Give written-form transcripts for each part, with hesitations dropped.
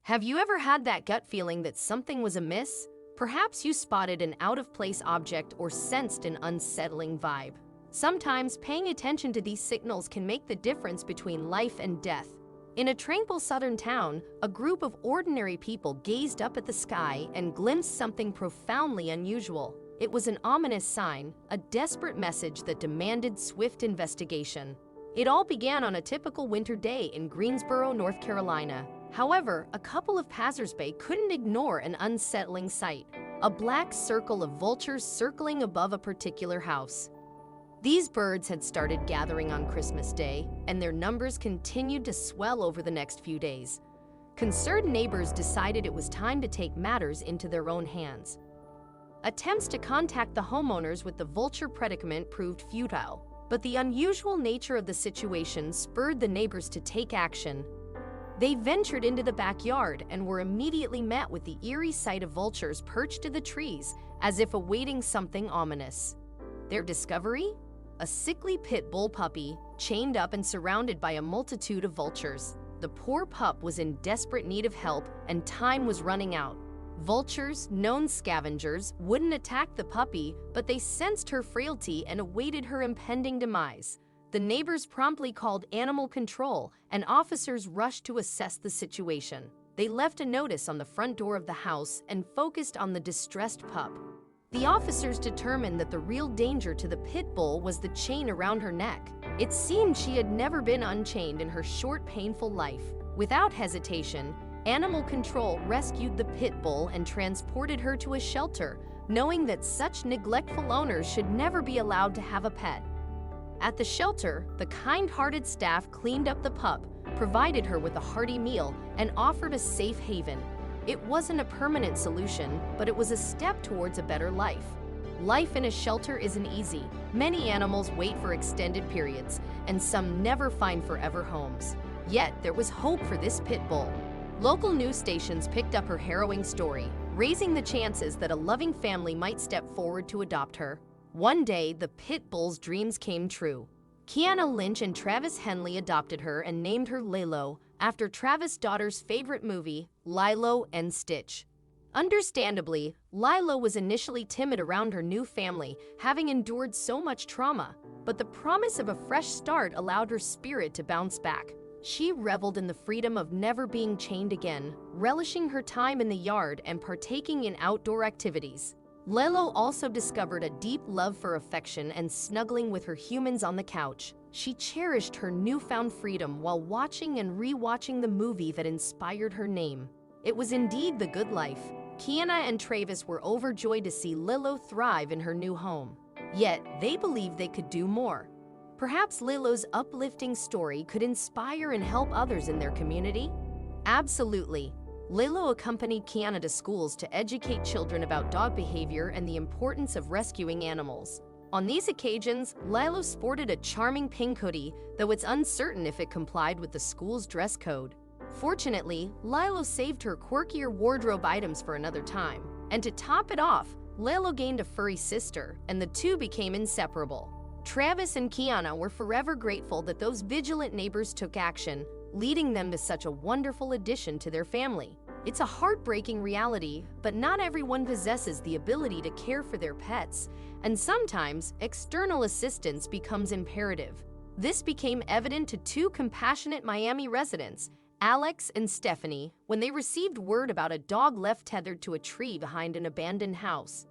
Have you ever had that gut feeling that something was amiss? Perhaps you spotted an out-of-place object or sensed an unsettling vibe. Sometimes paying attention to these signals can make the difference between life and death. In a tranquil southern town, a group of ordinary people gazed up at the sky and glimpsed something profoundly unusual. It was an ominous sign, a desperate message that demanded swift investigation. It all began on a typical winter day in Greensboro, North Carolina. However, a couple of passersby couldn't ignore an unsettling sight: a black circle of vultures circling above a particular house. These birds had started gathering on Christmas Day, and their numbers continued to swell over the next few days. Concerned neighbors decided it was time to take matters into their own hands. Attempts to contact the homeowners with the vulture predicament proved futile, but the unusual nature of the situation spurred the neighbors to take action. They ventured into the backyard and were immediately met with the eerie sight of vultures perched to the trees, as if awaiting something ominous. Their discovery? A sickly pit bull puppy, chained up and surrounded by a multitude of vultures. The poor pup was in desperate need of help, and time was running out. Vultures, known scavengers, wouldn't attack the puppy, but they sensed her frailty and awaited her impending demise. The neighbors promptly called animal control, and officers rushed to assess the situation. They left a notice on the front door of the house and focused on the distressed pup. The officers determined that the real danger to the pit bull was the chain around her neck. It seemed she had never been unchained in her short, painful life. Without hesitation, animal control rescued the pit bull and transported her to a shelter, knowing that such neglectful owners should never be allowed to have a pet. At the shelter, the kind-hearted staff cleaned up the pup, provided her with a hearty meal, and offered a safe haven. It wasn't a permanent solution, but it was a step towards a better life. Life in a shelter isn't easy. Many animals wait for extended periods, and some never find forever homes. Yet, there was hope for this pit bull. Local news stations picked up her harrowing story, raising the chances that a loving family might step forward to adopt her. One day, the pit bull's dreams came true. Kiana Lynch and Travis Henley adopted her and named her Lilo, after Travis' daughter's favorite movie, Lilo and Stitch. Understandably, Lilo was initially timid around her new family, having endured so much trauma, but the promise of a fresh start allowed her spirit to bounce back. She reveled in the freedom of never being chained again, relishing her time in the yard and partaking in outdoor activities. Lilo also discovered a deep love for affection and snuggling with her humans on the couch. She cherished her newfound freedom while watching and re-watching the movie that inspired her name. It was indeed the good life. Kiana and Travis were overjoyed to see Lilo thrive in her new home. Yet, they believed they could do more. Perhaps Lilo's uplifting story could inspire and help others in their community? Absolutely. Lilo accompanied Kiana to schools to educate children about dog behavior and the importance of rescuing animals. On these occasions, Lilo sported a charming pink hoodie, though it's uncertain if it complied with the school's dress code. Fortunately, Lilo saved her quirkier wardrobe items for another time. And to top it off, Lilo gained a furry sister, and the two became inseparable. Travis and Kiana were forever grateful that those vigilant neighbors took action, leading them to such a wonderful addition to their family. It's a heartbreaking reality, but not everyone possesses the ability to care for their pets, and sometimes external assistance becomes imperative. This became evident to two compassionate Miami residents, Alex and Stephanie, when they received word about a dog left tethered to a tree behind an abandoned house.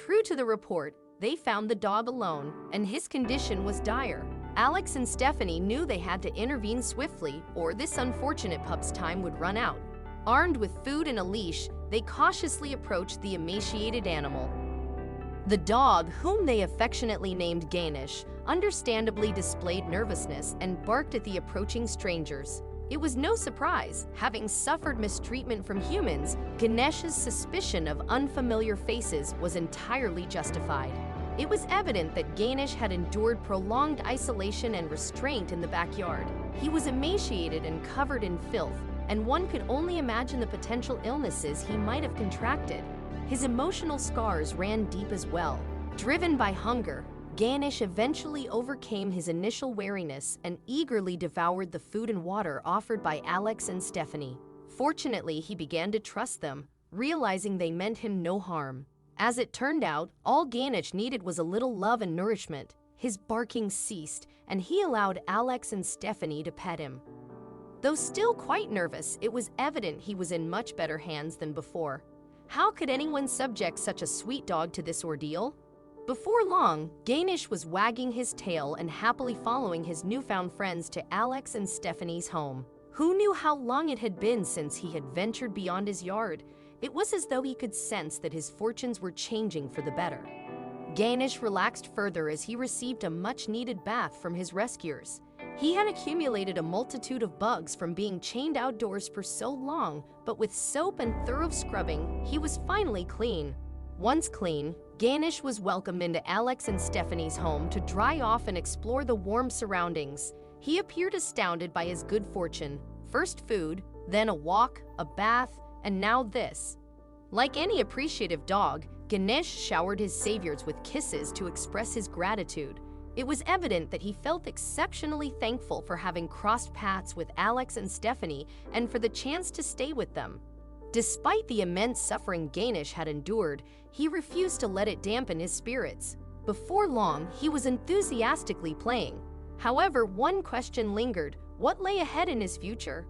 True to the report, they found the dog alone, and his condition was dire. Alex and Stephanie knew they had to intervene swiftly, or this unfortunate pup's time would run out. Armed with food and a leash, they cautiously approached the emaciated animal. The dog, whom they affectionately named Ganesh, understandably displayed nervousness and barked at the approaching strangers. It was no surprise. Having suffered mistreatment from humans, Ganesh's suspicion of unfamiliar faces was entirely justified. It was evident that Ganesh had endured prolonged isolation and restraint in the backyard. He was emaciated and covered in filth, and one could only imagine the potential illnesses he might have contracted. His emotional scars ran deep as well. Driven by hunger, Ganesh eventually overcame his initial wariness and eagerly devoured the food and water offered by Alex and Stephanie. Fortunately, he began to trust them, realizing they meant him no harm. As it turned out, all Ganesh needed was a little love and nourishment. His barking ceased, and he allowed Alex and Stephanie to pet him. Though still quite nervous, it was evident he was in much better hands than before. How could anyone subject such a sweet dog to this ordeal? Before long, Ganesh was wagging his tail and happily following his newfound friends to Alex and Stephanie's home. Who knew how long it had been since he had ventured beyond his yard? It was as though he could sense that his fortunes were changing for the better. Ganesh relaxed further as he received a much-needed bath from his rescuers. He had accumulated a multitude of bugs from being chained outdoors for so long, but with soap and thorough scrubbing, he was finally clean. Once clean, Ganesh was welcomed into Alex and Stephanie's home to dry off and explore the warm surroundings. He appeared astounded by his good fortune. First food, then a walk, a bath, and now this. Like any appreciative dog, Ganesh showered his saviors with kisses to express his gratitude. It was evident that he felt exceptionally thankful for having crossed paths with Alex and Stephanie and for the chance to stay with them. Despite the immense suffering Ganesh had endured, he refused to let it dampen his spirits. Before long, he was enthusiastically playing. However, one question lingered: what lay ahead in his future?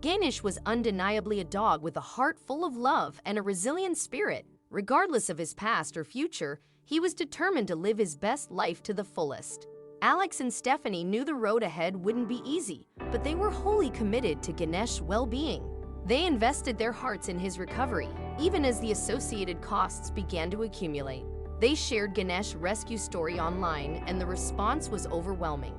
Ganesh was undeniably a dog with a heart full of love and a resilient spirit. Regardless of his past or future, he was determined to live his best life to the fullest. Alex and Stephanie knew the road ahead wouldn't be easy, but they were wholly committed to Ganesh's well-being. They invested their hearts in his recovery, even as the associated costs began to accumulate. They shared Ganesh's rescue story online, and the response was overwhelming.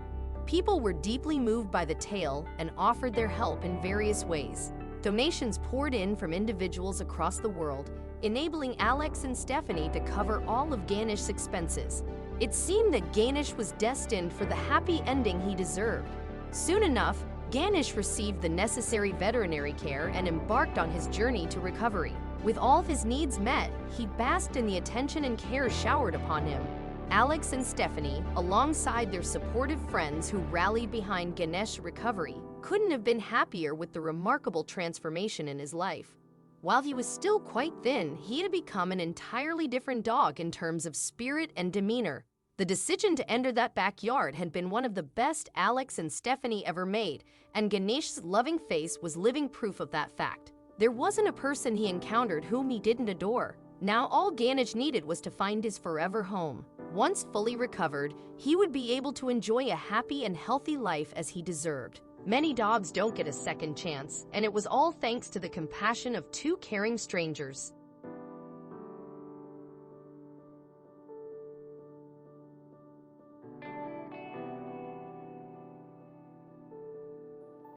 People were deeply moved by the tale and offered their help in various ways. Donations poured in from individuals across the world, enabling Alex and Stephanie to cover all of Ganesh's expenses. It seemed that Ganesh was destined for the happy ending he deserved. Soon enough, Ganesh received the necessary veterinary care and embarked on his journey to recovery. With all of his needs met, he basked in the attention and care showered upon him. Alex and Stephanie, alongside their supportive friends who rallied behind Ganesh's recovery, couldn't have been happier with the remarkable transformation in his life. While he was still quite thin, he had become an entirely different dog in terms of spirit and demeanor. The decision to enter that backyard had been one of the best Alex and Stephanie ever made, and Ganesh's loving face was living proof of that fact. There wasn't a person he encountered whom he didn't adore. Now all Ganesh needed was to find his forever home. Once fully recovered, he would be able to enjoy a happy and healthy life as he deserved. Many dogs don't get a second chance, and it was all thanks to the compassion of two caring strangers.